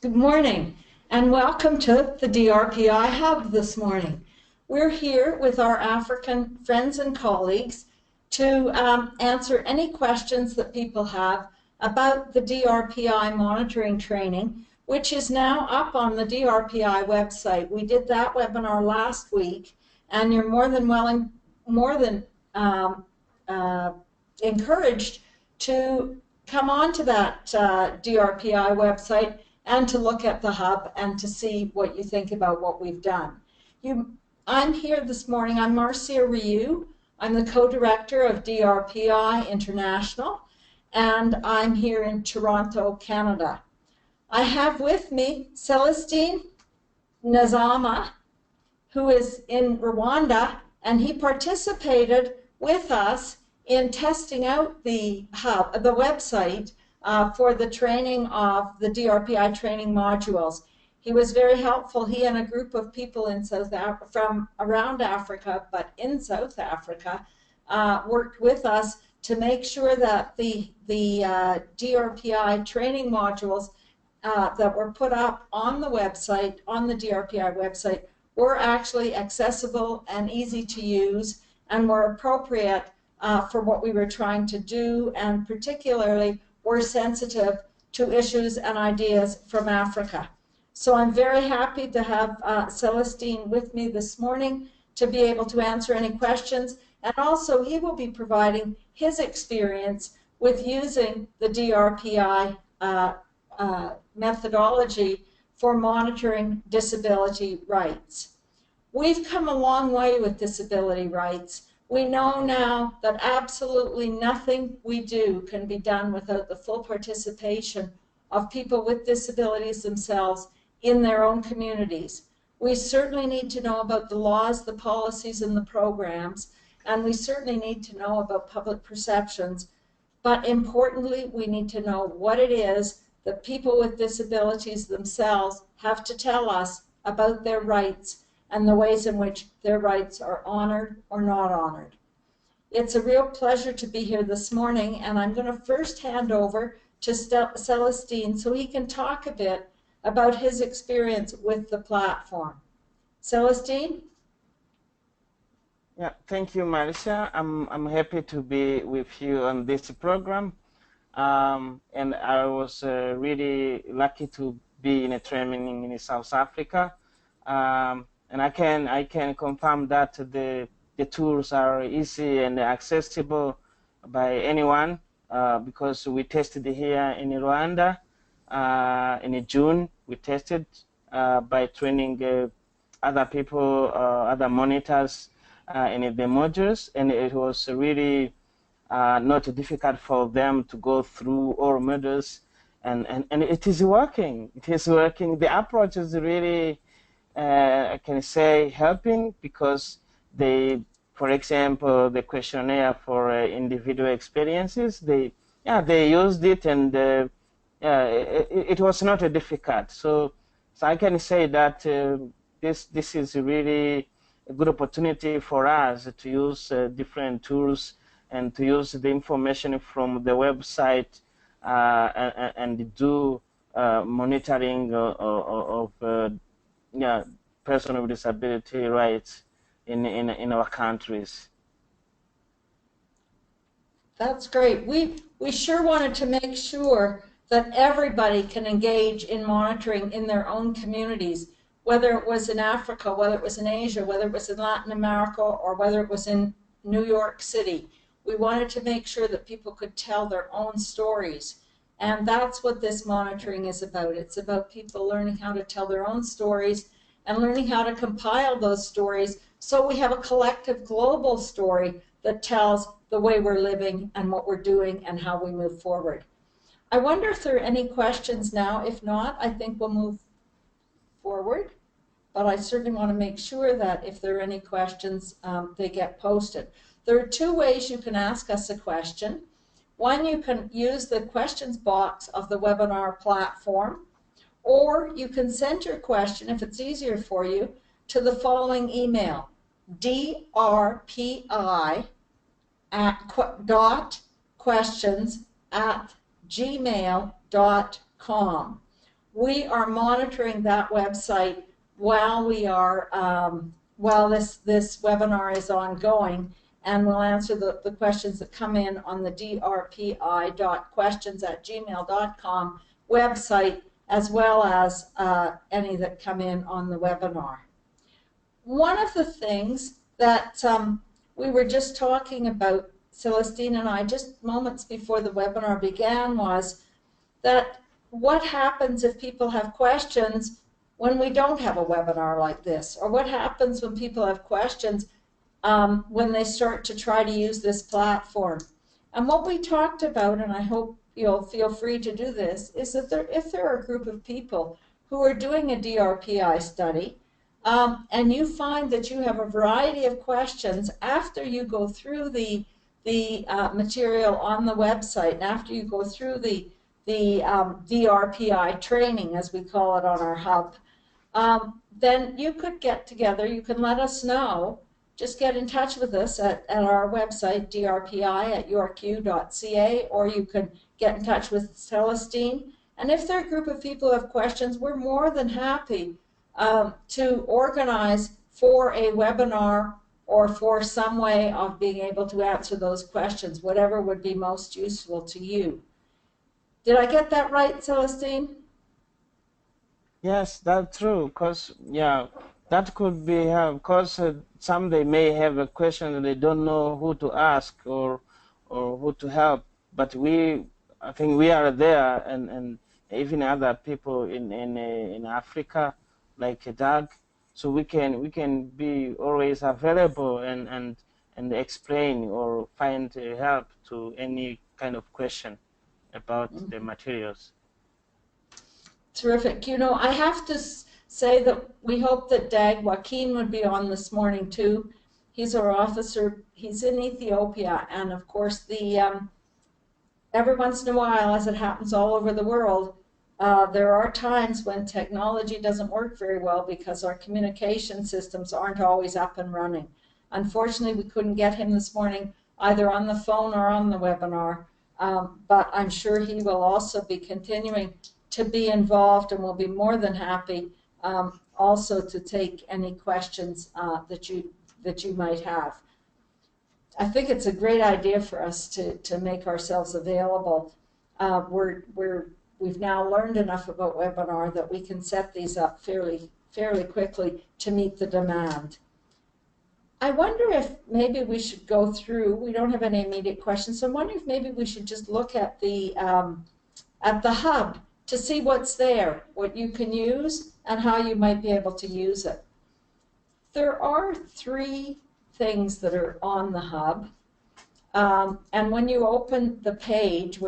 Good morning, and welcome to the DRPI Hub this morning. We're here with our African friends and colleagues to answer any questions that people have about the DRPI monitoring training, which is now up on the DRPI website. We did that webinar last week, and you're more than encouraged to come onto that DRPI website and to look at the hub and to see what you think about what we've done. I'm here this morning. I'm Marcia Ryu. I'm the co-director of DRPI International, and I'm here in Toronto, Canada. I have with me Celestine Nazama, who is in Rwanda, and he participated with us in testing out the hub, the website, for the training of the DRPI training modules. He was very helpful. He and a group of people in from around Africa, but in South Africa, worked with us to make sure that the DRPI training modules that were put up on the website, on the DRPI website, were actually accessible and easy to use and were appropriate for what we were trying to do, and particularly were sensitive to issues and ideas from Africa. So I'm very happy to have Celestine with me this morning to be able to answer any questions, and also he will be providing his experience with using the DRPI methodology for monitoring disability rights. We've come a long way with disability rights. We know now that absolutely nothing we do can be done without the full participation of people with disabilities themselves in their own communities. We certainly need to know about the laws, the policies, and the programs, and we certainly need to know about public perceptions. But importantly, we need to know what it is that people with disabilities themselves have to tell us about their rights and the ways in which their rights are honored or not honored. It's a real pleasure to be here this morning, and I'm going to first hand over to Celestine so he can talk a bit about his experience with the platform. Celestine? Yeah, thank you, Marcia. I'm happy to be with you on this program. And I was really lucky to be in a training in South Africa. And I can confirm that the tools are easy and accessible by anyone because we tested here in Rwanda in June. We tested by training other people, other monitors in the modules, and it was really not difficult for them to go through all modules, and it is working. It is working. The approach is really I can say helping, because they, for example, the questionnaire for individual experiences, they used it, and it was not difficult. So I can say that this is really a good opportunity for us to use different tools and to use the information from the website and do monitoring of person with disability rights in our countries. That's great. We sure wanted to make sure that everybody can engage in monitoring in their own communities, whether it was in Africa, whether it was in Asia, whether it was in Latin America, or whether it was in New York City. We wanted to make sure that people could tell their own stories. And that's what this monitoring is about. It's about people learning how to tell their own stories and learning how to compile those stories so we have a collective global story that tells the way we're living and what we're doing and how we move forward. I wonder if there are any questions now. If not, I think we'll move forward. But I certainly want to make sure that if there are any questions, they get posted. There are two ways you can ask us a question. One, you can use the questions box of the webinar platform, or you can send your question, if it's easier for you, to the following email: drpi.questions@gmail.com. we are monitoring that website while we are while this webinar is ongoing, and we'll answer the questions that come in on the drpi.questions@gmail.com website, as well as any that come in on the webinar. One of the things that we were just talking about, Celestine and I, just moments before the webinar began, was that what happens if people have questions when we don't have a webinar like this? Or what happens when people have questions when they start to try to use this platform? And what we talked about, and I hope you'll feel free to do this, is that if there are a group of people who are doing a DRPI study, and you find that you have a variety of questions after you go through the material on the website, and after you go through the DRPI training, as we call it on our hub, then you could get together, you can let us know, just get in touch with us at our website, drpi@yorku.ca, or you can get in touch with Celestine. And if there are a group of people who have questions, we're more than happy to organize for a webinar or for some way of being able to answer those questions, whatever would be most useful to you. Did I get that right, Celestine? Yes, that's true. Because yeah, that could be because some they may have a question and they don't know who to ask or who to help. But I think we are there, and even other people in Africa, like Doug, so we can be always available and explain or find help to any kind of question about the materials. Terrific. You know, I have to say that we hope that Dag Joaquin would be on this morning too. He's our officer. He's in Ethiopia, and of course, every once in a while, as it happens all over the world, there are times when technology doesn't work very well because our communication systems aren't always up and running. Unfortunately, we couldn't get him this morning either on the phone or on the webinar, but I'm sure he will also be continuing to be involved, and will be more than happy also to take any questions that you might have. I think it's a great idea for us to make ourselves available. We've now learned enough about webinar that we can set these up fairly quickly to meet the demand. I wonder if maybe we should go through, we don't have any immediate questions, so I'm wondering if maybe we should just look at the hub to see what's there, what you can use, and how you might be able to use it. There are 3 things that are on the hub, and when you open the page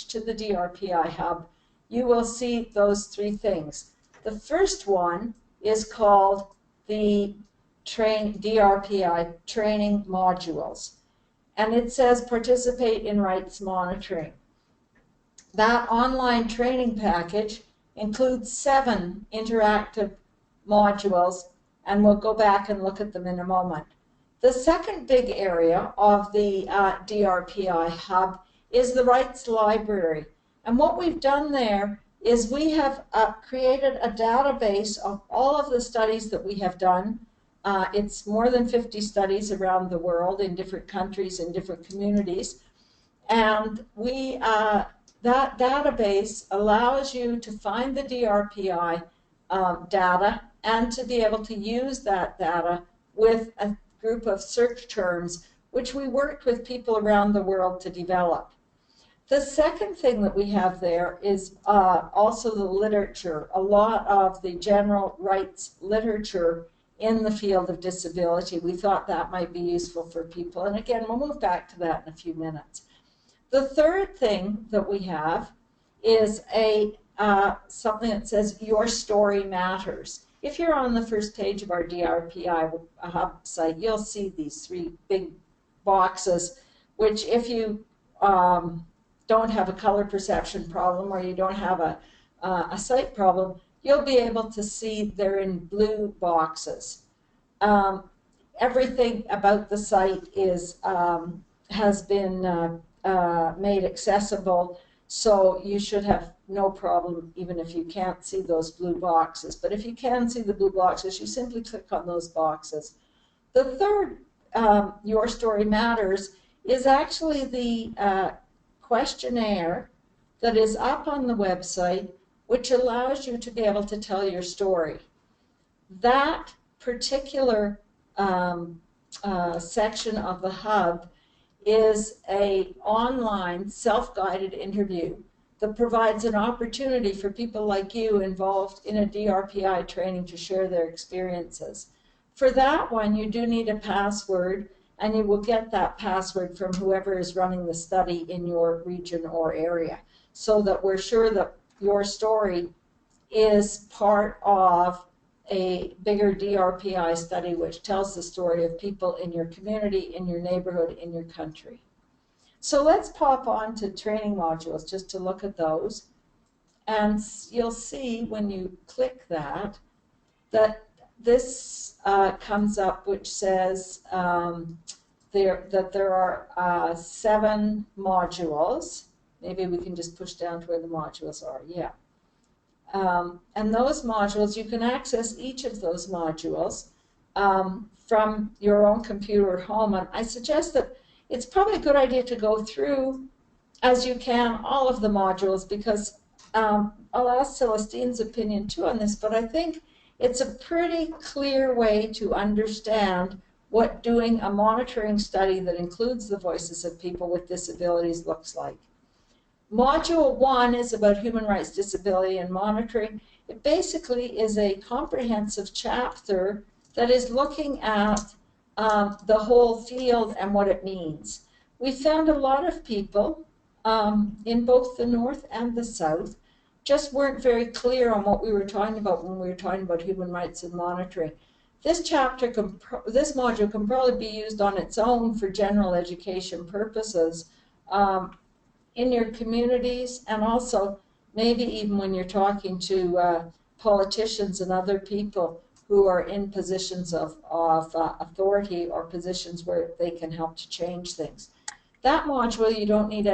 to the DRPI hub, you will see those 3 things. The first one is called the DRPI training modules, and it says participate in rights monitoring. That online training package includes 7 interactive modules, and we'll go back and look at them in a moment. The second big area of the DRPI hub is the rights library. And what we've done there is we have created a database of all of the studies that we have done. It's more than 50 studies around the world in different countries and different communities. And that database allows you to find the DRPI data and to be able to use that data with a group of search terms, which we worked with people around the world to develop. The second thing that we have there is also the literature, a lot of the general rights literature in the field of disability. We thought that might be useful for people. And again, we'll move back to that in a few minutes. The third thing that we have is something that says Your Story Matters. If you're on the first page of our DRPI hub site, you'll see these 3 big boxes, which if you don't have a color perception problem or you don't have a sight problem, you'll be able to see they're in blue boxes. Everything about the site has been made accessible So you should have no problem even if you can't see those blue boxes. But if you can see the blue boxes, you simply click on those boxes. The third, Your Story Matters, is actually the questionnaire that is up on the website, which allows you to be able to tell your story. That particular section of the hub is an online self-guided interview that provides an opportunity for people like you involved in a DRPI training to share their experiences. For that one, you do need a password, and you will get that password from whoever is running the study in your region or area, so that we're sure that your story is part of a bigger DRPI study which tells the story of people in your community, in your neighborhood, in your country. So let's pop on to training modules just to look at those. And you'll see when you click that, that this comes up which says that there are 7 modules. Maybe we can just push down to where the modules are. Yeah. And those modules, you can access each of those modules from your own computer at home. And I suggest that it's probably a good idea to go through, as you can, all of the modules, because I'll ask Celestine's opinion too on this, but I think it's a pretty clear way to understand what doing a monitoring study that includes the voices of people with disabilities looks like. Module 1 is about human rights, disability, and monitoring. It basically is a comprehensive chapter that is looking at the whole field and what it means. We found a lot of people in both the North and the South just weren't very clear on what we were talking about when we were talking about human rights and monitoring. This module can probably be used on its own for general education purposes in your communities, and also maybe even when you're talking to politicians and other people who are in positions of authority or positions where they can help to change things. That module you don't need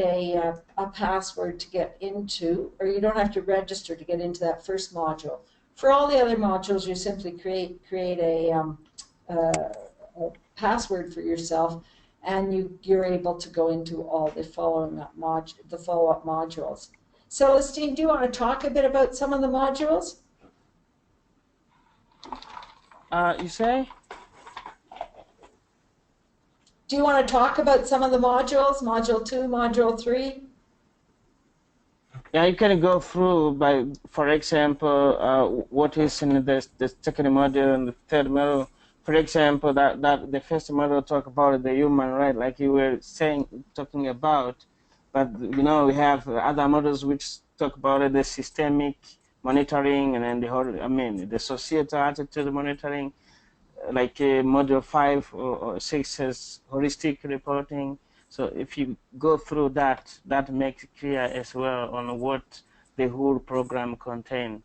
a password to get into, or you don't have to register to get into that first module. For all the other modules, you simply create a password for yourself, and you're able to go into all the follow-up modules. Celestine, do you want to talk a bit about some of the modules? You say? Do you want to talk about some of the modules, module 2, module 3? Yeah, you can go through by, for example, what is in the second module and the third module. For example, that the first module talk about the human right, like you were talking about, but you know we have other models which talk about the systemic monitoring and then the societal attitude monitoring, like module 5 or 6 says holistic reporting. So if you go through that, that makes it clear as well on what the whole program contains.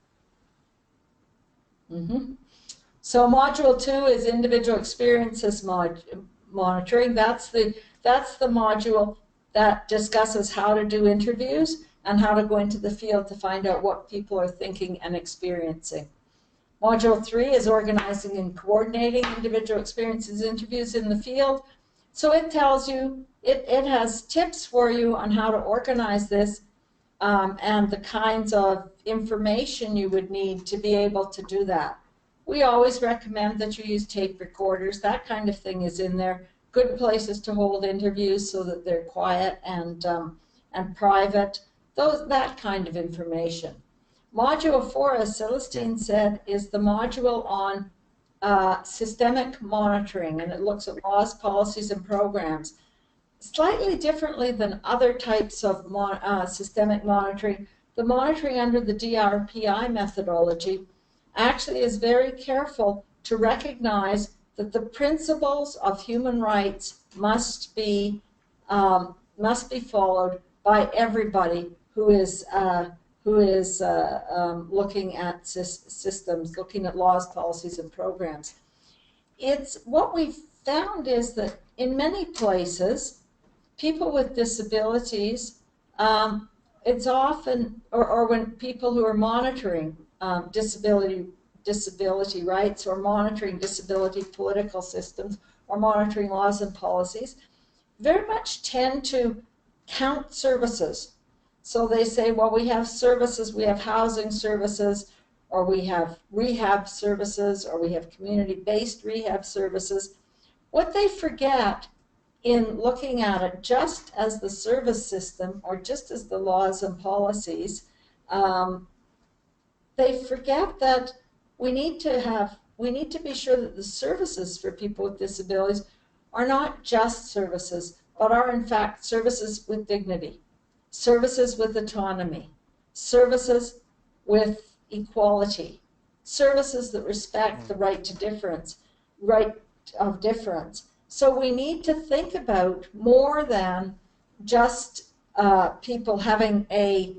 Mm-hmm. So module 2 is individual experiences monitoring. That's the module that discusses how to do interviews and how to go into the field to find out what people are thinking and experiencing. Module 3 is organizing and coordinating individual experiences interviews in the field. So it tells you, it has tips for you on how to organize this and the kinds of information you would need to be able to do that. We always recommend that you use tape recorders. That kind of thing is in there. Good places to hold interviews so that they're quiet and private. That kind of information. Module 4, as Celestine said, is the module on systemic monitoring, and it looks at laws, policies, and programs. Slightly differently than other types of systemic monitoring, the monitoring under the DRPI methodology actually is very careful to recognize that the principles of human rights must be followed by everybody who is looking at systems, looking at laws, policies, and programs. What we've found is that in many places, people with disabilities, it's often, or when people who are monitoring disability rights, or monitoring disability political systems, or monitoring laws and policies, very much tend to count services. So they say, well, we have services, we have housing services, or we have rehab services, or we have community-based rehab services. What they forget in looking at it just as the service system, or just as the laws and policies, um, they forget that we need to be sure that the services for people with disabilities are not just services, but are in fact services with dignity, services with autonomy, services with equality, services that respect the right to difference, right of difference. So we need to think about more than just people having a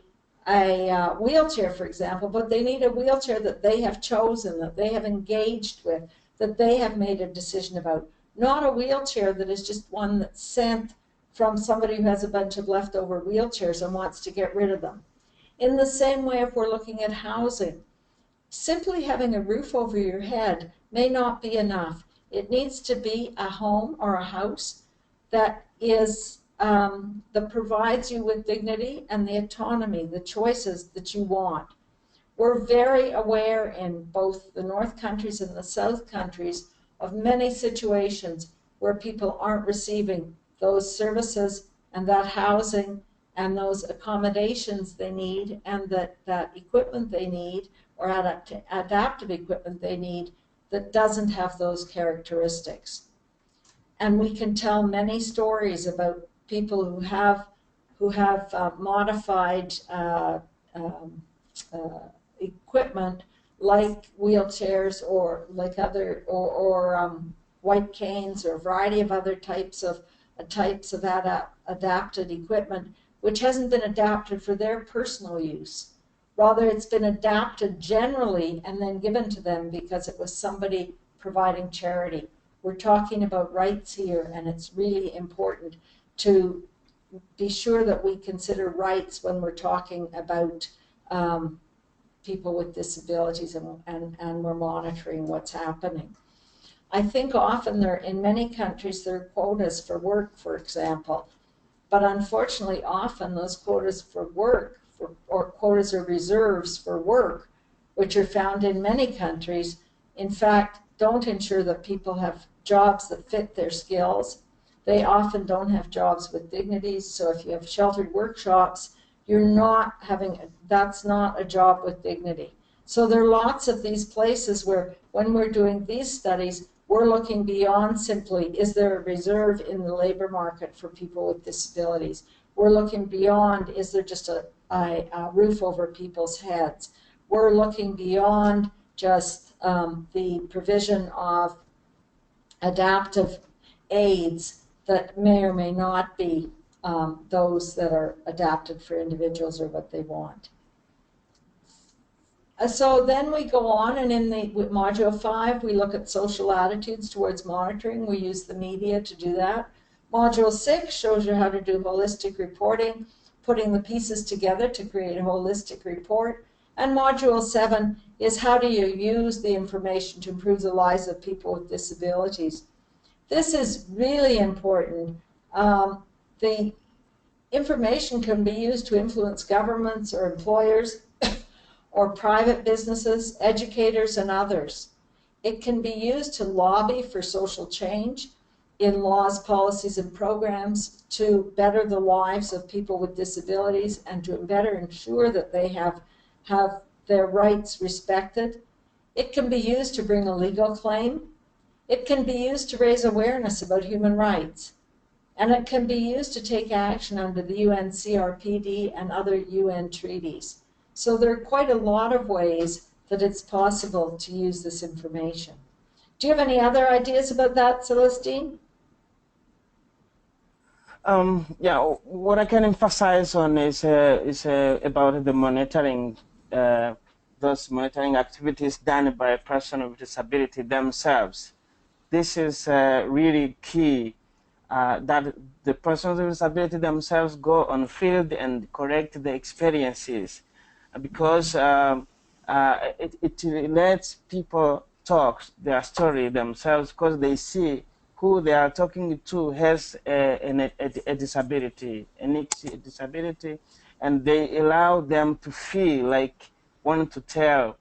wheelchair, for example, but they need a wheelchair that they have chosen, that they have engaged with, that they have made a decision about. Not a wheelchair that is just one that's sent from somebody who has a bunch of leftover wheelchairs and wants to get rid of them. In the same way, if we're looking at housing, simply having a roof over your head may not be enough. It needs to be a home or a house that is that provides you with dignity and the autonomy, the choices that you want. We're very aware in both the North countries and the South countries of many situations where people aren't receiving those services and that housing and those accommodations they need, and that equipment they need, or adaptive equipment they need, that doesn't have those characteristics. And we can tell many stories about people who have modified equipment, like wheelchairs, or like other white canes, or a variety of other types of adapted equipment, which hasn't been adapted for their personal use. Rather, it's been adapted generally and then given to them because it was somebody providing charity. We're talking about rights here, and it's really important to be sure that we consider rights when we're talking about people with disabilities, and we're monitoring what's happening. I think often in many countries, there are quotas for work, for example, but unfortunately often those quotas for work, or quotas or reserves for work, which are found in many countries, in fact, don't ensure that people have jobs that fit their skills. They often don't have jobs with dignity. So if you have sheltered workshops, that's not a job with dignity. So there are lots of these places where, when we're doing these studies, we're looking beyond simply, is there a reserve in the labor market for people with disabilities? We're looking beyond, is there just a roof over people's heads? We're looking beyond just the provision of adaptive aids that may or may not be those that are adapted for individuals or what they want. So then we go on, and with Module 5, we look at social attitudes towards monitoring. We use the media to do that. Module 6 shows you how to do holistic reporting, putting the pieces together to create a holistic report. And Module 7 is how do you use the information to improve the lives of people with disabilities. This is really important. The information can be used to influence governments or employers or private businesses, educators, and others. It can be used to lobby for social change in laws, policies, and programs to better the lives of people with disabilities and to better ensure that they have their rights respected. It can be used to bring a legal claim. It can be used to raise awareness about human rights. And it can be used to take action under the UN CRPD and other UN treaties. So there are quite a lot of ways that it's possible to use this information. Do you have any other ideas about that, Celestine? Yeah, what I can emphasize on is about the monitoring, those monitoring activities done by a person with disability themselves. This is really key that the persons with disability themselves go on field and correct the experiences, because it lets people talk their story themselves, because they see who they are talking to has a disability, a disability, and they allow them to feel like wanting to tell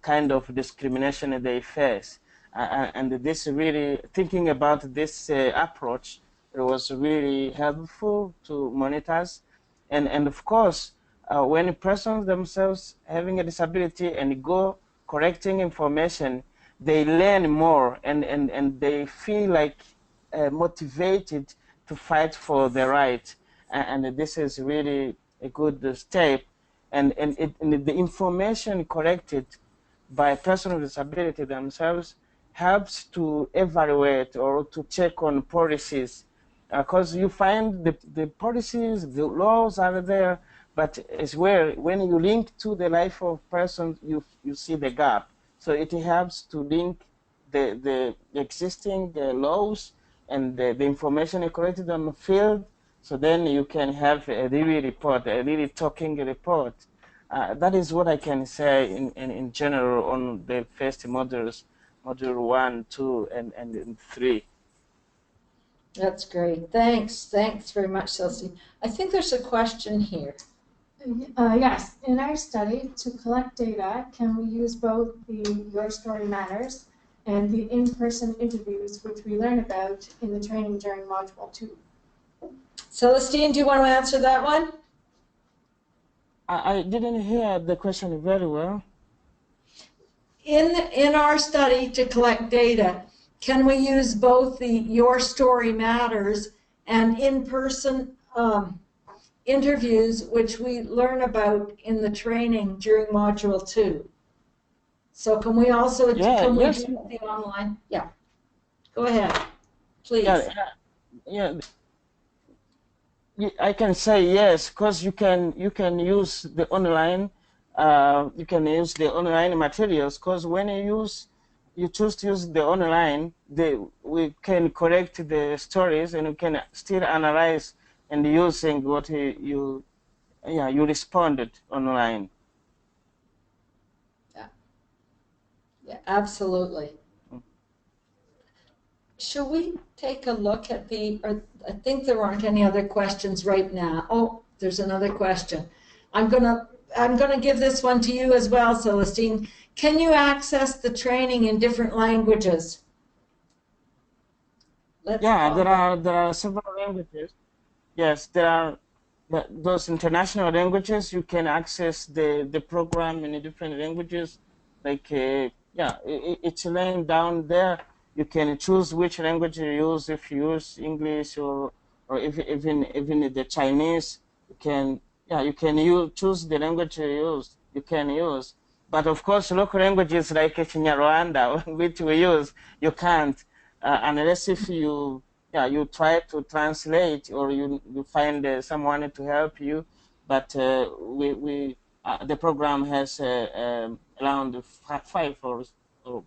kind of discrimination they face. And this really, thinking about this approach, it was really helpful to monitors. And of course, when persons themselves having a disability and go correcting information, they learn more, and they feel like motivated to fight for the right. And this is really a good step. And the information corrected by a person with disability themselves helps to evaluate or to check on policies, because you find the policies, the laws are there, but as well, when you link to the life of person, you see the gap. So it helps to link the existing laws and the information collected on the field, so then you can have a really report, a really talking report. That is what I can say in general on the first modules, module 1, 2, and 3. That's great. Thanks. Thanks very much, Celestine. I think there's a question here. Yes, in our study, to collect data, can we use both the Your Story Matters and the in-person interviews, which we learn about in the training during Module 2? Celestine, do you want to answer that one? I didn't hear the question very well. In our study to collect data, can we use both the Your Story Matters and in-person interviews, which we learn about in the training during Module 2? So can we also do the online? Yeah. Go ahead, please. I can say yes, because you can use the online, materials, because when you choose to use the online, we can correct the stories, and we can still analyze and using what you responded online. Yeah, absolutely. Should we take a look at I think there aren't any other questions right now. Oh, there's another question. I'm gonna give this one to you as well, Celestine. Can you access the training in different languages? There are several languages. Yes, there are those international languages. You can access the program in different languages. Like it's laying down there. You can choose which language you use. If you use English or if even the Chinese, you can choose the language you can use. But of course, local languages like Kinyarwanda, which we use, you can't unless if you try to translate, or you find someone to help you. But the program has around 5 or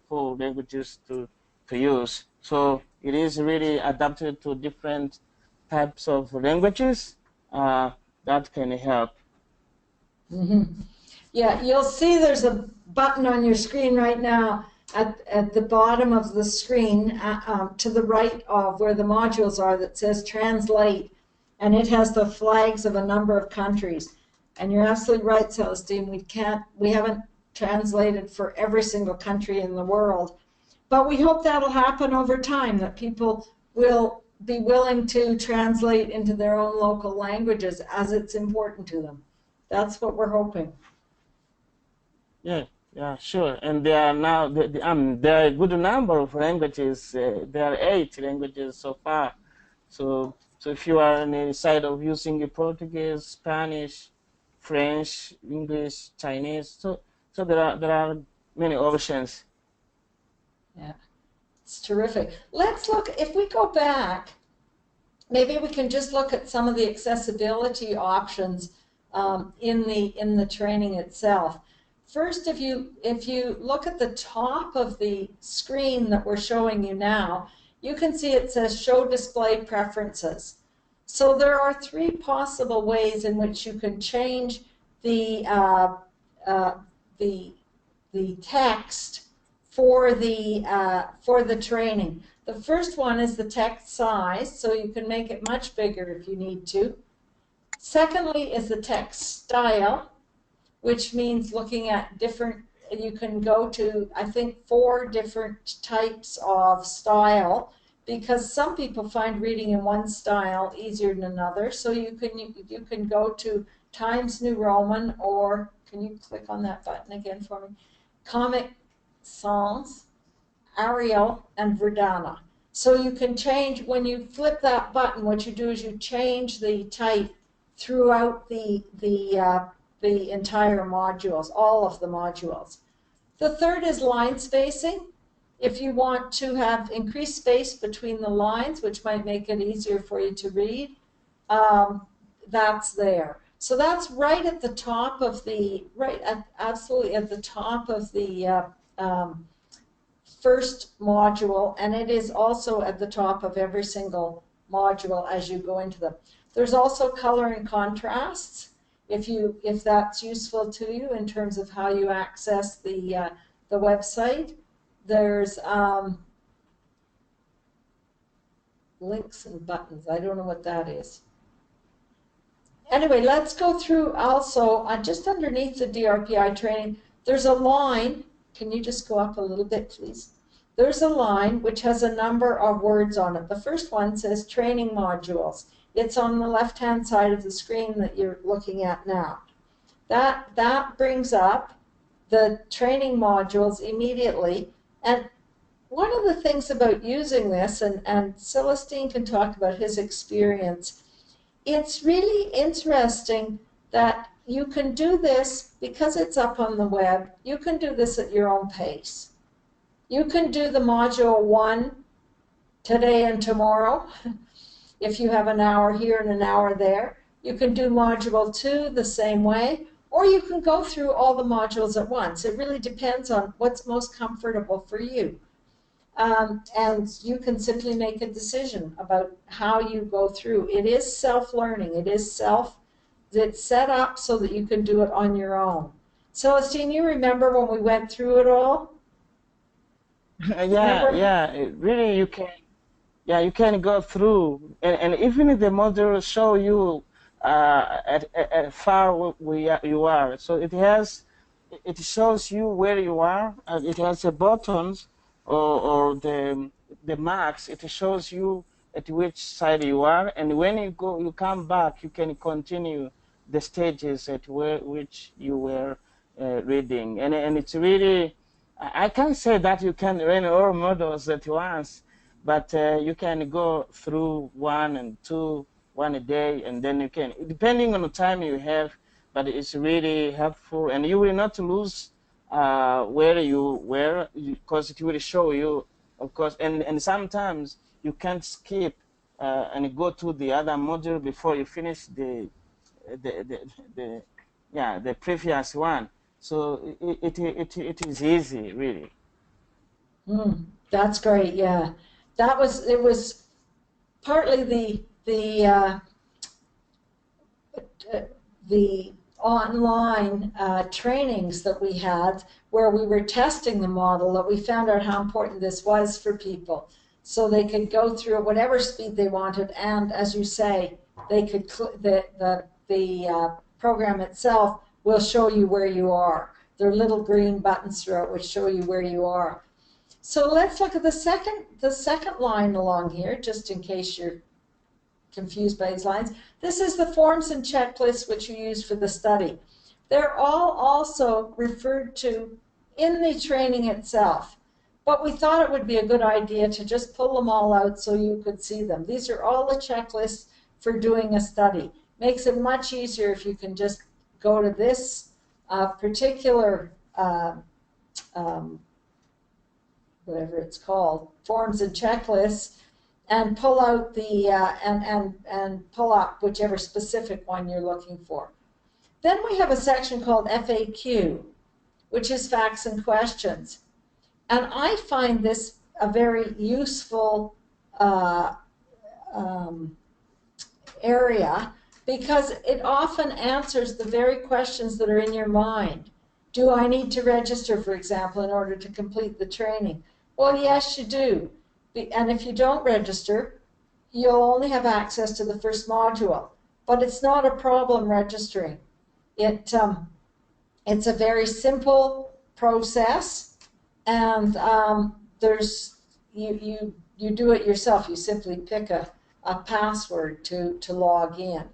4 languages to use. So it is really adapted to different types of languages that can help. Mm-hmm. Yeah, you'll see there's a button on your screen right now at the bottom of the screen to the right of where the modules are that says translate, and it has the flags of a number of countries. And you're absolutely right, Celestine, we haven't translated for every single country in the world, but we hope that'll happen over time, that people will be willing to translate into their own local languages as it's important to them. That's what we're hoping. Yeah, sure. And there are now there are a good number of languages. There are 8 languages so far. So if you are on the side of using Portuguese, Spanish, French, English, Chinese, so there are many options. Yeah, it's terrific. Let's look, if we go back, maybe we can just look at some of the accessibility options in the training itself. First, if you look at the top of the screen that we're showing you now, you can see it says show display preferences. So there are three possible ways in which you can change the uh, the text for the training. The first one is the text size, so you can make it much bigger if you need to. Secondly is the text style, which means looking at different, you can go to, I think, 4 different types of style, because some people find reading in one style easier than another. So you can go to Times New Roman, or can you click on that button again for me? Comic Sans, Arial, and Verdana. So you can change, when you flip that button, what you do is you change the type throughout the entire modules, all of the modules. The third is line spacing. If you want to have increased space between the lines, which might make it easier for you to read, that's there. So that's right at the top of the, absolutely at the top of the first module, and it is also at the top of every single module as you go into them. There's also color and contrasts, if that's useful to you in terms of how you access the website. There's links and buttons. I don't know what that is. Anyway, let's go through also, just underneath the DRPI training, there's a line. Can you just go up a little bit, please? There's a line which has a number of words on it. The first one says training modules. It's on the left-hand side of the screen that you're looking at now. That brings up the training modules immediately. And one of the things about using this, and Celestine can talk about his experience, it's really interesting that you can do this because it's up on the web. You can do this at your own pace. You can do the module 1 today and tomorrow if you have an hour here and an hour there. You can do module 2 the same way, or you can go through all the modules at once. It really depends on what's most comfortable for you. And you can simply make a decision about how you go through. It is self-learning. It's set up so that you can do it on your own. Celestine, you remember when we went through it all? Really, you can go through, and even if the model show you at far where you are, so it shows you where you are. It has the buttons or the marks. It shows you at which side you are, and when you come back, you can continue the stages at which you were reading, and it's really. I can't say that you can run all models at once, but you can go through 1 and 2, 1 a day, and then you can, depending on the time you have, but it's really helpful, and you will not lose where you were, because it will show you, of course, and sometimes you can't skip and go to the other module before you finish the previous one. So it is easy, really. That's great. Yeah, it was partly the online trainings that we had where we were testing the model that we found out how important this was for people, so they could go through at whatever speed they wanted, and as you say, they could the program itself will show you where you are. There are little green buttons throughout which show you where you are. So let's look at the second line along here, just in case you're confused by these lines. This is the forms and checklists which you use for the study. They're all also referred to in the training itself, but we thought it would be a good idea to just pull them all out so you could see them. These are all the checklists for doing a study. Makes it much easier if you can just go to this particular whatever it's called, forms and checklists, and pull out the and pull up whichever specific one you're looking for. Then we have a section called FAQ, which is facts and questions, and I find this a very useful uh, um, area, because it often answers the very questions that are in your mind. Do I need to register, for example, in order to complete the training? Well, yes, you do. And if you don't register, you'll only have access to the first module. But it's not a problem registering. It's a very simple process, and you do it yourself. You simply pick a password to log in.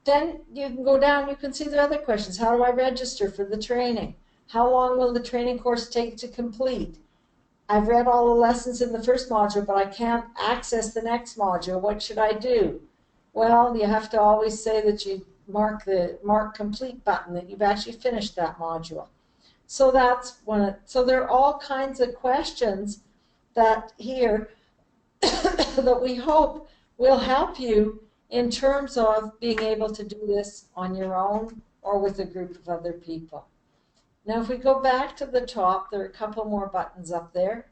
Then you can go down, you can see the other questions. How do I register for the training? How long will the training course take to complete? I've read all the lessons in the first module, but I can't access the next module. What should I do? Well, you have to always say that you mark the mark complete button, that you've actually finished that module. So that's so there are all kinds of questions that here that we hope will help you in terms of being able to do this on your own or with a group of other people. Now, if we go back to the top, there are a couple more buttons up there.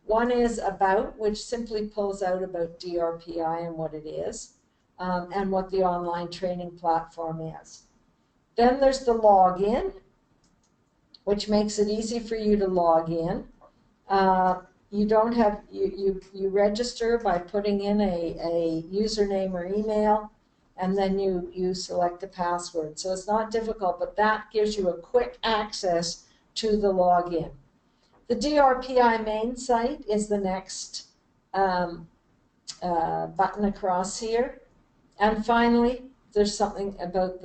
One is About, which simply pulls out about DRPI and what it is, and what the online training platform is. Then there's the Login, which makes it easy for you to log in. You don't have, you register by putting in a username or email, and then you select a password. So it's not difficult, but that gives you a quick access to the login. The DRPI main site is the next button across here. And finally, there's something about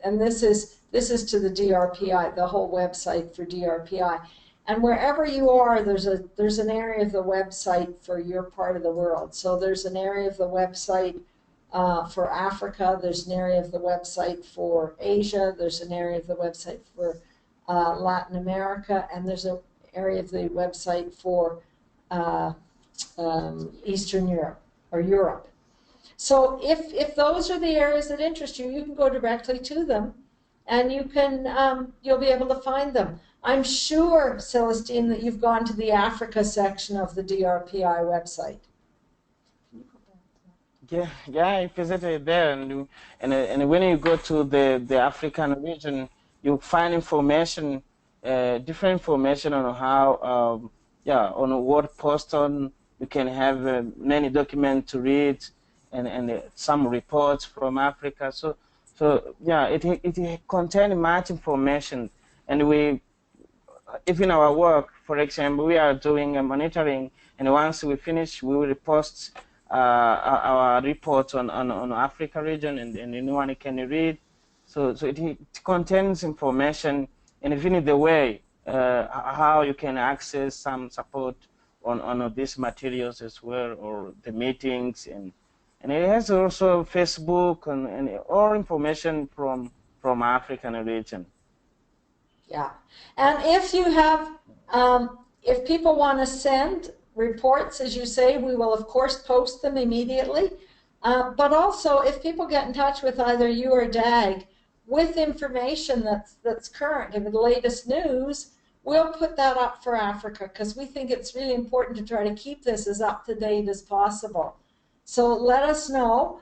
and this is to the DRPI, the whole website for DRPI. And wherever you are, there's an area of the website for your part of the world. So there's an area of the website for Africa, there's an area of the website for Asia, there's an area of the website for Latin America, and there's an area of the website for Eastern Europe, or Europe. So if those are the areas that interest you, you can go directly to them, and you can you'll be able to find them. I'm sure, Celestine, that you've gone to the Africa section of the DRPI website. Yeah, I visited there, and when you go to the African region, you find information, different information on how, on what poston you can have many documents to read, and some reports from Africa. So yeah, it contains much information, and if in our work, for example, we are doing a monitoring, and once we finish, we will post our report on Africa region, and anyone can read. So it contains information, and even the way how you can access some support on these materials as well, or the meetings, and it has also Facebook and all information from African region. Yeah, and if you have, if people want to send reports, as you say, we will of course post them immediately. But also, if people get in touch with either you or DAG with information that's current, and the latest news, we'll put that up for Africa, because we think it's really important to try to keep this as up to date as possible. So let us know.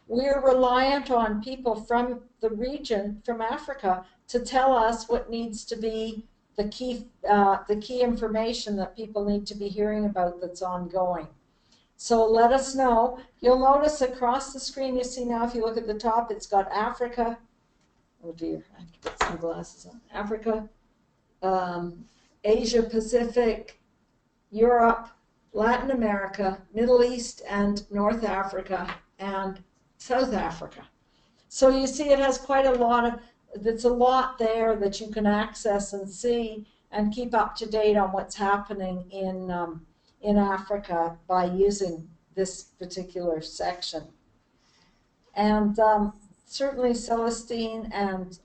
We're reliant on people from the region, from Africa, to tell us what needs to be the key information that people need to be hearing about that's ongoing. So let us know. You'll notice across the screen, you see now, if you look at the top, it's got Africa. Oh dear, I have to put some glasses on. Africa, Asia Pacific, Europe, Latin America, Middle East and North Africa, and South Africa. So you see it has quite a lot of, there's a lot there that you can access and see and keep up to date on what's happening in Africa by using this particular section. And certainly Celestine and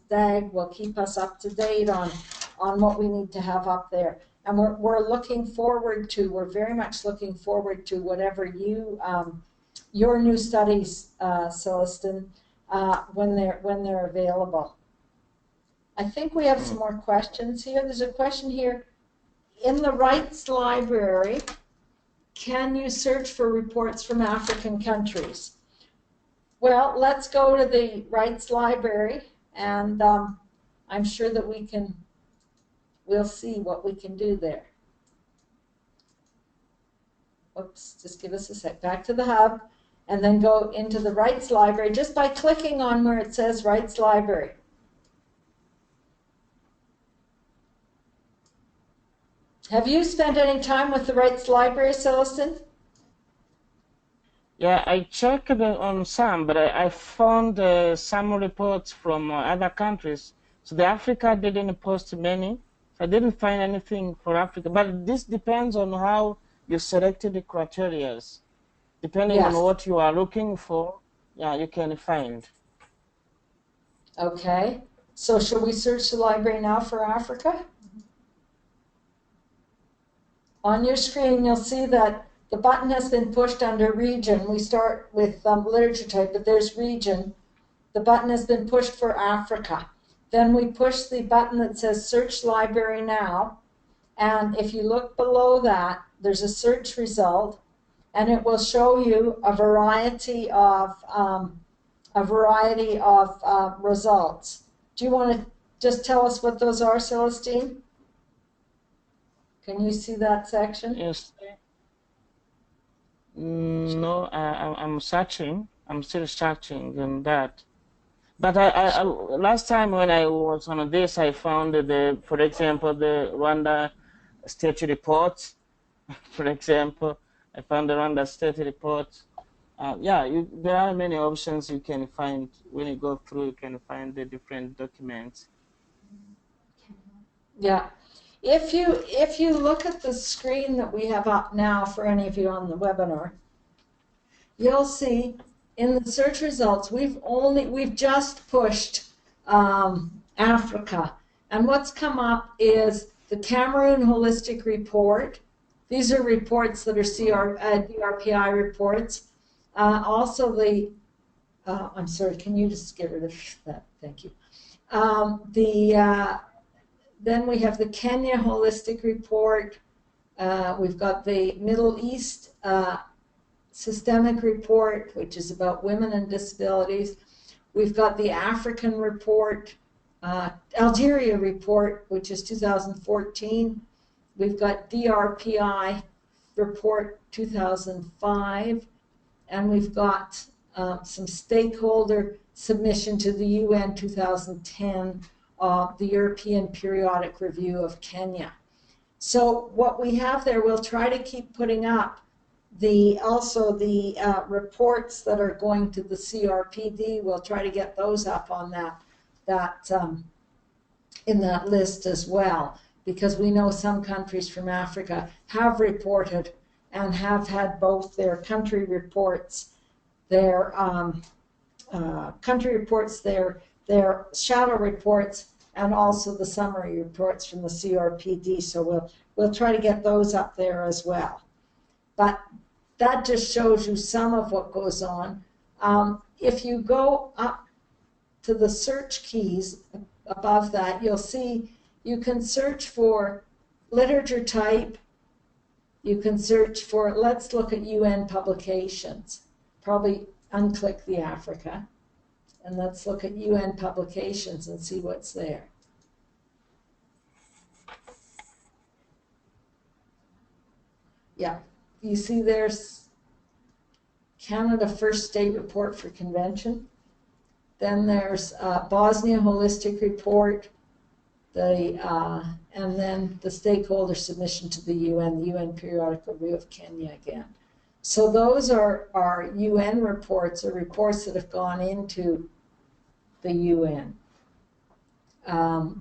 DAG will keep us up to date on what we need to have up there. And we're looking forward to, we're very much looking forward to whatever you, your new studies, Celestine, when they're available. I think we have some more questions here. There's a question here. In the rights library, can you search for reports from African countries? Well, let's go to the Rights Library, and I'm sure that we'll see what we can do there. Oops, just give us a sec. Back to the hub, and then go into the Rights Library just by clicking on where it says Rights Library. Have you spent any time with the Rights Library, Celestine? Yeah, I checked on some, but I found some reports from other countries. So the Africa didn't post many. I didn't find anything for Africa, but this depends on how you selected the criteria. Depending on what you are looking for, yeah, you can find. Okay, so should we search the library now for Africa? On your screen, you'll see that the button has been pushed under region. We start with literature type, but there's region. The button has been pushed for Africa. Then we push the button that says search library now. And if you look below that, there's a search result, and it will show you a variety of results. Do you want to just tell us what those are, Celestine? Can you see that section? Yes. No, I'm searching. I'm still searching on that. But I last time when I was on this, I found for example, the Rwanda state report. For example, I found the Rwanda state report. Yeah, there are many options you can find when you go through. You can find the different documents. Yeah. If you look at the screen that we have up now for any of you on the webinar, you'll see in the search results we've just pushed Africa, and what's come up is the Cameroon Holistic Report. These are reports that are DRPI reports. Also the I'm sorry, can you just get rid of that? Thank you. Then we have the Kenya Holistic Report. We've got the Middle East Systemic Report, which is about women and disabilities. We've got the African Report, Algeria Report, which is 2014. We've got DRPI Report 2005. And we've got some stakeholder submission to the UN 2010 the European Periodic Review of Kenya. So what we have there, we'll try to keep putting up also the reports that are going to the CRPD. We'll try to get those up on in that list as well, because we know some countries from Africa have reported and have had both their country reports, their shadow reports, and also the summary reports from the CRPD. So we'll try to get those up there as well. But that just shows you some of what goes on. If you go up to the search keys above that, you'll see you can search for literature type. You can search for, let's look at UN publications. Probably unclick the Africa. And let's look at UN publications and see what's there. Yeah, you see there's Canada First State Report for Convention. Then there's Bosnia Holistic Report, and then the stakeholder submission to the UN Periodic Review of Kenya again. So those are UN reports, or reports that have gone into the UN.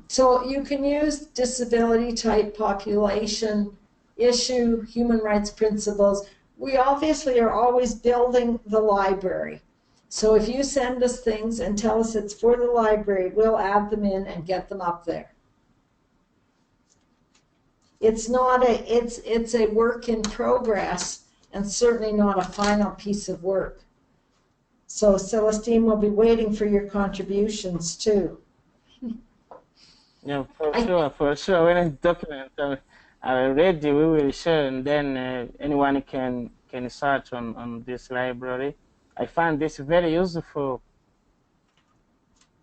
So you can use disability type, population, issue, human rights principles. We obviously are always building the library. So if you send us things and tell us it's for the library, we'll add them in and get them up there. It's a work in progress, and certainly not a final piece of work. So Celestine will be waiting for your contributions too. Yeah, for sure. When I document, are ready, we will share, and then anyone can search on this library. I find this very useful.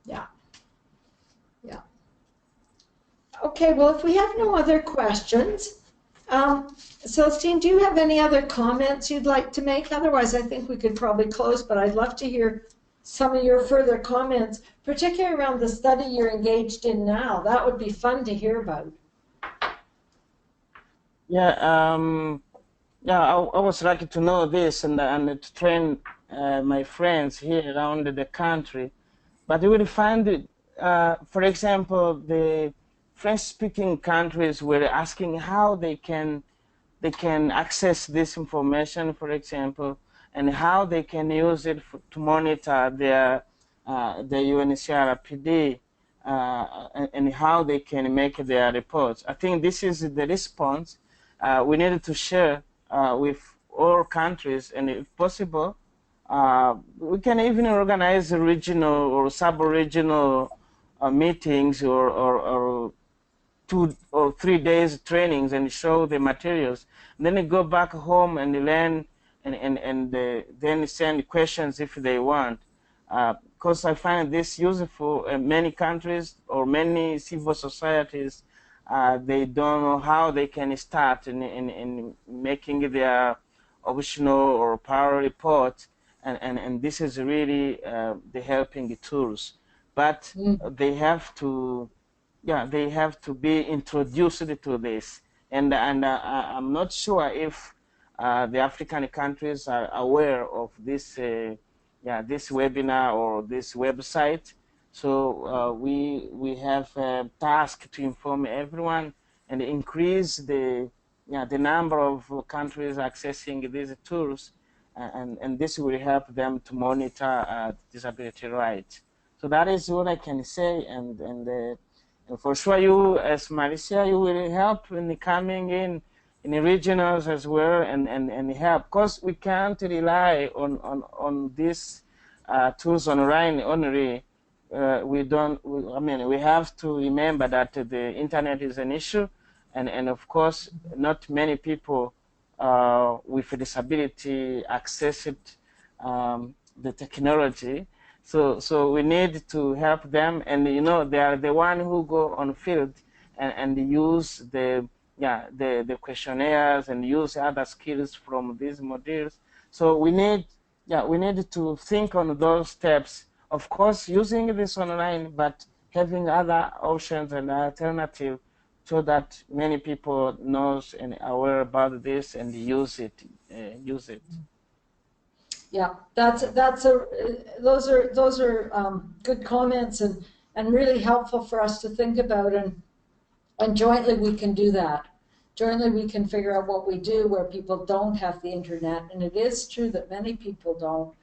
Yeah. Yeah. Okay, well, if we have no other questions, Celestine, do you have any other comments you'd like to make? Otherwise, I think we could probably close, but I'd love to hear some of your further comments, particularly around the study you're engaged in now. That would be fun to hear about. Yeah, yeah, I was lucky to know this and to train my friends here around the country. But you will find it, for example, the French-speaking countries were asking how they can access this information, for example, and how they can use it to monitor the UNHCR PD, and how they can make their reports. I think this is the response we needed to share with all countries, and if possible, we can even organize regional or sub-regional meetings or 2 or 3 days trainings and show the materials. And then they go back home and learn and then send questions if they want. Because I find this useful in many countries or many civil societies. They don't know how they can start in making their optional or power report, and this is really the helping tools. But they have to, yeah, they have to be introduced to this, and I'm not sure if the African countries are aware of this, yeah, this webinar or this website. So we have a task to inform everyone and increase the, yeah, the number of countries accessing these tools, and this will help them to monitor disability rights. So that is what I can say, and for sure, you as Marcia, you will help in coming in the regionals as well, and help, because we can't rely on these tools online only. I mean, we have to remember that the internet is an issue, and of course, not many people with a disability access it, the technology. So we need to help them, and you know, they are the one who go on field and use the questionnaires and use other skills from these modules. So we need to think on those steps. Of course, using this online, but having other options and alternative, so that many people knows and aware about this and use it. Yeah, those are good comments and really helpful for us to think about, and jointly we can do that. Jointly we can figure out what we do where people don't have the internet, and it is true that many people don't,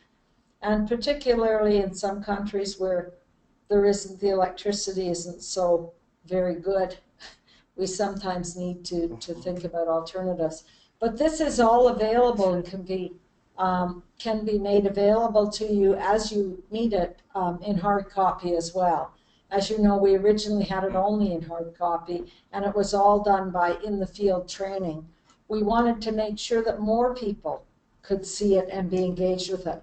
and particularly in some countries where the electricity isn't so very good, we sometimes need to think about alternatives. But this is all available and can be made available to you as you need it, in hard copy as well. As you know, we originally had it only in hard copy, and it was all done by in-the-field training. We wanted to make sure that more people could see it and be engaged with it.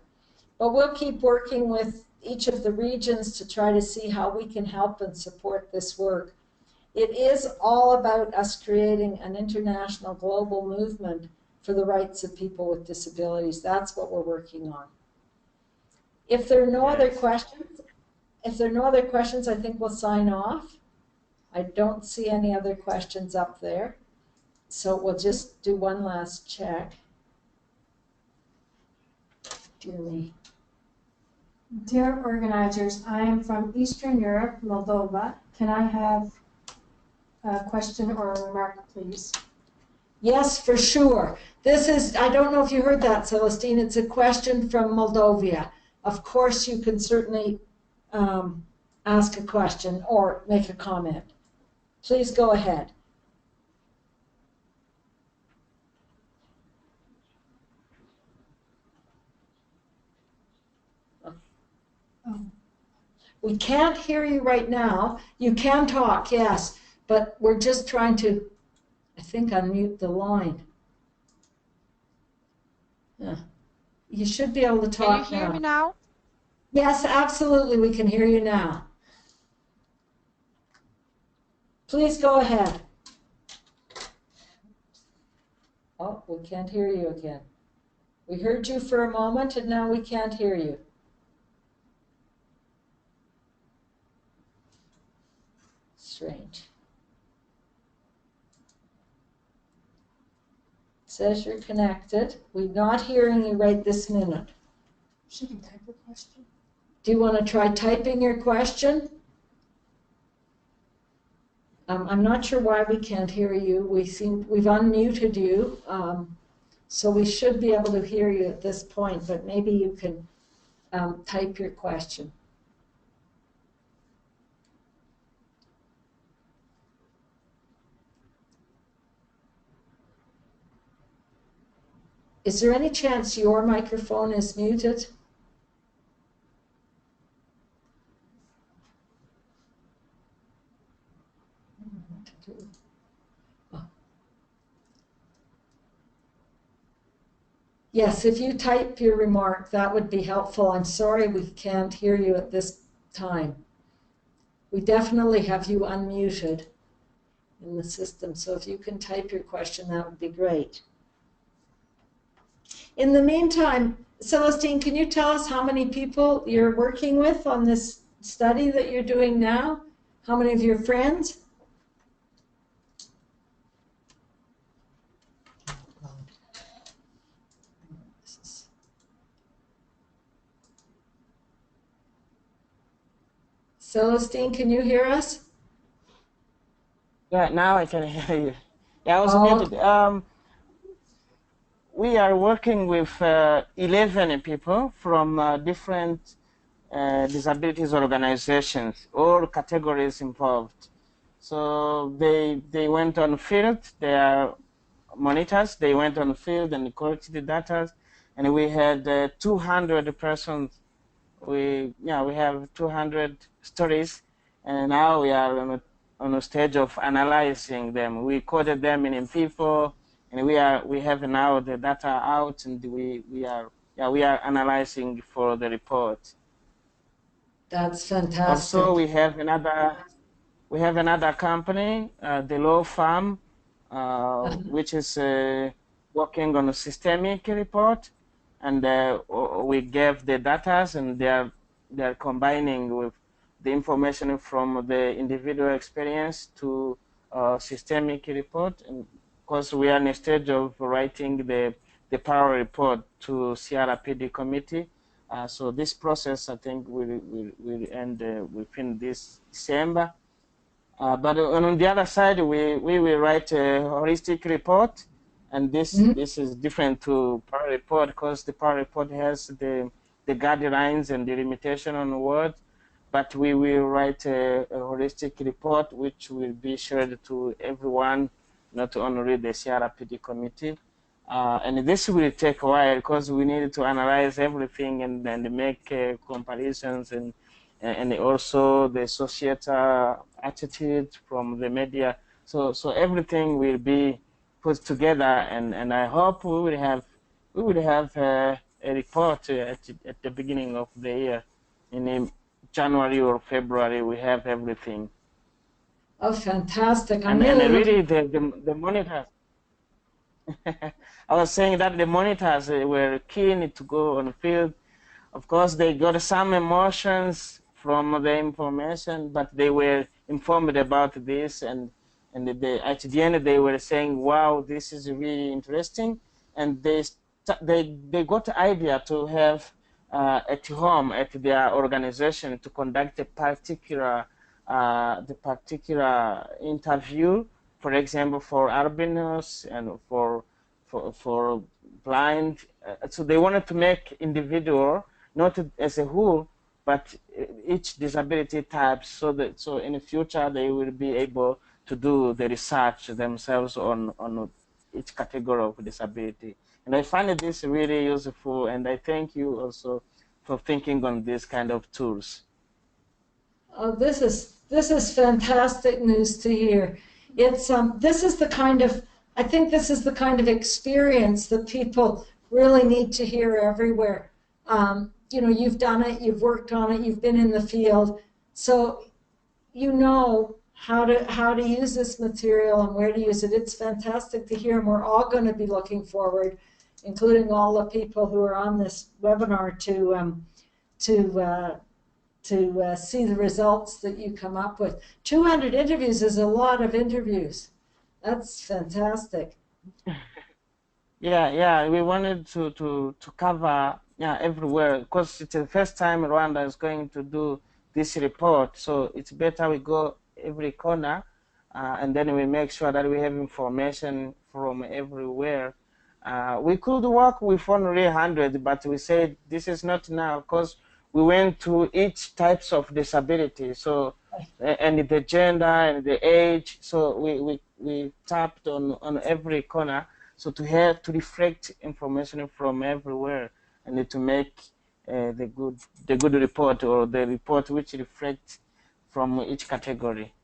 But we'll keep working with each of the regions to try to see how we can help and support this work. It is all about us creating an international global movement for the rights of people with disabilities. That's what we're working on. If there are no other questions, I think we'll sign off. I don't see any other questions up there. So we'll just do one last check. Dear me. Dear organizers, I am from Eastern Europe, Moldova. Can I have a question or a remark, please? Yes, for sure. This is, I don't know if you heard that, Celestine, it's a question from Moldova. Of course, you can certainly ask a question or make a comment. Please go ahead. We can't hear you right now. You can talk, yes, but we're just trying to I think unmute the line. Yeah. You should be able to talk now. Can you hear me now? Yes, absolutely, we can hear you now. Please go ahead. Oh, we can't hear you again. We heard you for a moment and now we can't hear you. Strange. It says you're connected. We're not hearing you right this minute. She can type the question. Do you want to try typing your question? I'm not sure why we can't hear you. We've unmuted you, so we should be able to hear you at this point, but maybe you can type your question. Is there any chance your microphone is muted? Yes, if you type your remark, that would be helpful. I'm sorry we can't hear you at this time. We definitely have you unmuted in the system, so if you can type your question, that would be great. In the meantime, Celestine, can you tell us how many people you're working with on this study that you're doing now? How many of your friends? Celestine, can you hear us? Yeah, now I can hear you. Yeah, I was Oh. muted. We are working with 11 people from different disabilities organizations, all categories involved. So they went on field, they are monitors, they went on field and collected the data, and we had 200 persons. We have 200 stories, and now we are on a stage of analyzing them. We coded them in MP4, and we have now the data out, and we are analyzing for the report. That's fantastic. Also, we have another company, the Law Firm, which is working on a systemic report, and we gave the data, and they're combining with the information from the individual experience to systemic report. And of course, we are in a stage of writing the power report to CRPD committee. So this process, I think, will end within this December. But on the other side, we will write a holistic report, and this is different to power report because the power report has the guidelines and the limitation on words. But we will write a holistic report which will be shared to everyone, not only the CRPD committee. And this will take a while because we need to analyze everything and make comparisons and also the societal attitude from the media. So everything will be put together, and I hope we will have a report at the beginning of the year. In January or February, we have everything. Oh, fantastic. And really the monitors. I was saying that the monitors were keen to go on the field. Of course, they got some emotions from the information, but they were informed about this, and at the end they were saying, "Wow, this is really interesting," and they got the idea to have at home at their organization to conduct a particular interview, for example, for albinos and for blind. So they wanted to make individual, not as a whole, but each disability type, so in the future they will be able to do the research themselves on each category of disability. And I find this really useful, and I thank you also for thinking on this kind of tools. Oh, this is fantastic news to hear. It's this is the kind of, I think this is the kind of experience that people really need to hear everywhere. You know, you've done it, you've worked on it, you've been in the field, so you know how to use this material and where to use it. It's fantastic to hear, and we're all going to be looking forward, including all the people who are on this webinar, to see the results that you come up with. 200 interviews is a lot of interviews. That's fantastic. Yeah. We wanted to cover everywhere, because it's the first time Rwanda is going to do this report. So it's better we go every corner, and then we make sure that we have information from everywhere. We could work with only 100, but we said this is not now, because we went to each types of disability. So and the gender and the age. So we tapped on every corner. So to reflect information from everywhere, and to make the good report, or the report which reflects from each category.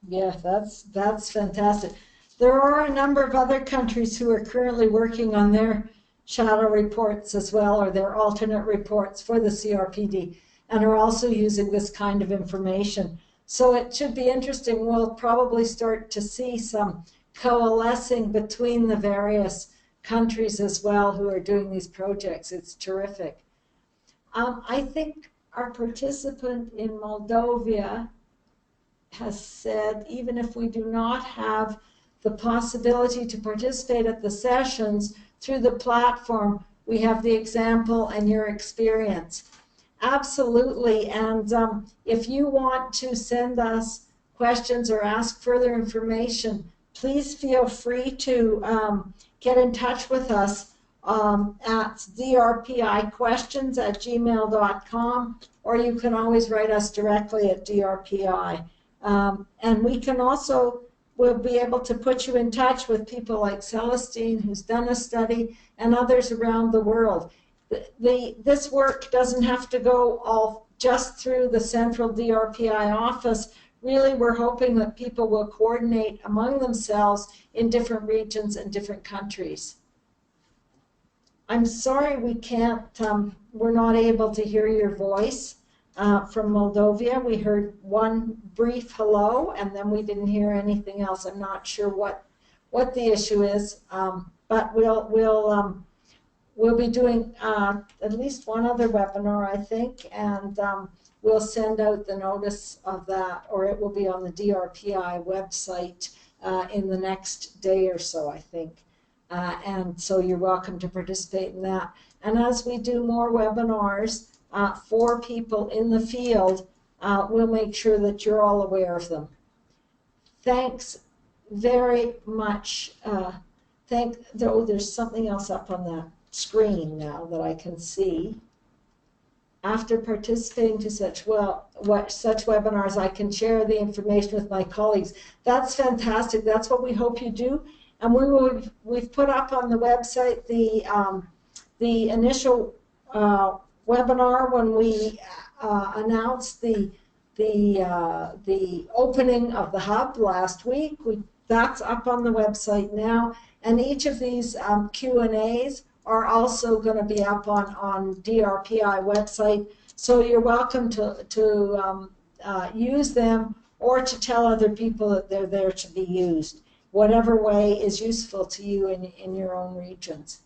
Yeah, that's fantastic. There are a number of other countries who are currently working on their shadow reports as well, or their alternate reports for the CRPD, and are also using this kind of information. So it should be interesting. We'll probably start to see some coalescing between the various countries as well who are doing these projects. It's terrific. I think our participant in Moldova has said, even if we do not have the possibility to participate at the sessions through the platform, we have the example and your experience. Absolutely. And if you want to send us questions or ask further information, please feel free to get in touch with us at drpiquestions@gmail.com, or you can always write us directly at DRPI. And we can also, we'll be able to put you in touch with people like Celestine, who's done a study, and others around the world. This work doesn't have to go all just through the central DRPI office. Really, we're hoping that people will coordinate among themselves in different regions and different countries. I'm sorry we can't, we're not able to hear your voice. From Moldova, we heard one brief hello, and then we didn't hear anything else. I'm not sure what the issue is, but we'll be doing at least one other webinar, I think, and we'll send out the notice of that, or it will be on the DRPI website in the next day or so, I think. And so you're welcome to participate in that. And as we do more webinars for people in the field, we'll make sure that you're all aware of them. Thanks very much. There's something else up on the screen now that I can see. After participating to such webinars, I can share the information with my colleagues. That's fantastic. That's what we hope you do. And we've put up on the website the initial webinar when we announced the opening of the hub last week. That's up on the website now, and each of these Q&As are also going to be up on DRPI website. So you're welcome to use them, or to tell other people that they're there to be used. Whatever way is useful to you in your own regions.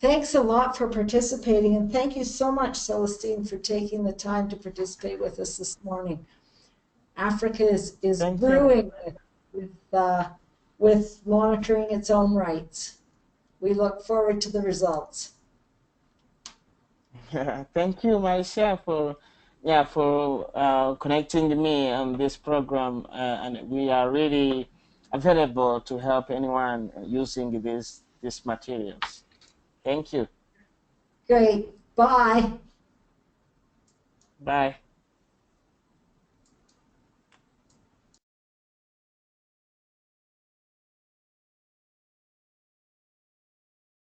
Thanks a lot for participating, and thank you so much, Celestine, for taking the time to participate with us this morning. Africa is brewing with monitoring its own rights. We look forward to the results. Thank you, Marcia, for connecting me on this program, and we are really available to help anyone using these materials. Thank you. Great. Bye. Bye.